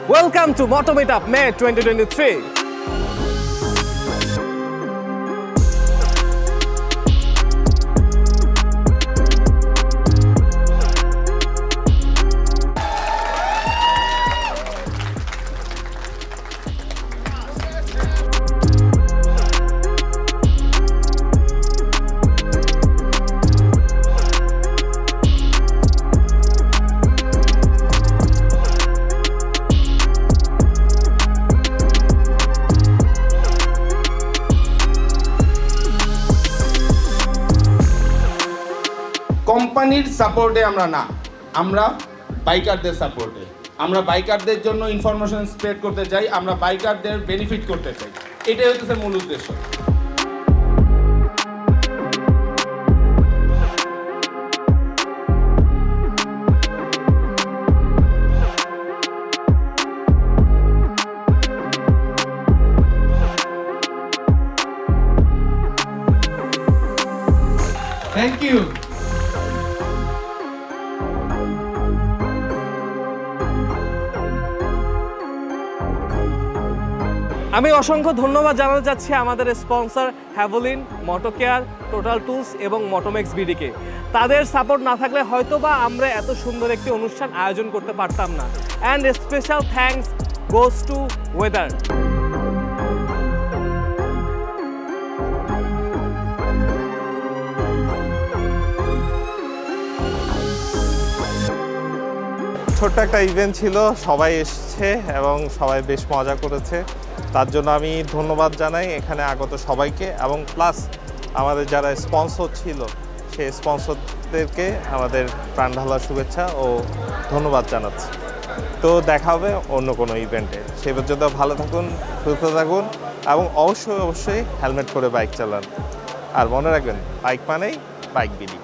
Welcome to Moto Meetup May 2023. কোম্পানির সাপোর্টে আমরা না, আমরা বাইকারদের সাপোর্টে। আমরা বাইকারদের জন্য ইনফরমেশন স্প্রেড করতে চাই, আমরা বাইকারদের বেনিফিট করতে চাই, এটাই হচ্ছে মূল উদ্দেশ্য। Thank you. আমি অসংখ্য ধন্যবাদ জানাতে চাচ্ছি আমাদের sponsor Havoline, Motocare, Total Tools এবং মোটোমেক্স বিডিকে। তাদের সাপোর্ট না থাকলে হয়তোবা আমরা এত সুন্দর একটি অনুষ্ঠান আয়োজন করতে পারতাম না। And special thanks goes to weather. ছোট্ট একটা ইভেন্ট ছিল, সবাই এসেছে এবং সবাই বেশ মজা করেছে। তার জন্য আমি ধন্যবাদ জানাই এখানে আগত সবাইকে, এবং প্লাস আমাদের যারা স্পন্সর ছিল সেই স্পন্সরদেরকে আমাদের প্রাণঢালা শুভেচ্ছা ও ধন্যবাদ জানাচ্ছি। তো দেখা হবে অন্য কোনো ইভেন্টে। সেই পর্যন্ত ভালো থাকুন, সুস্থ থাকুন এবং অবশ্যই হেলমেট পরে বাইক চালান। আর মনে রাখবেন, বাইক মানেই বাইক বিডি।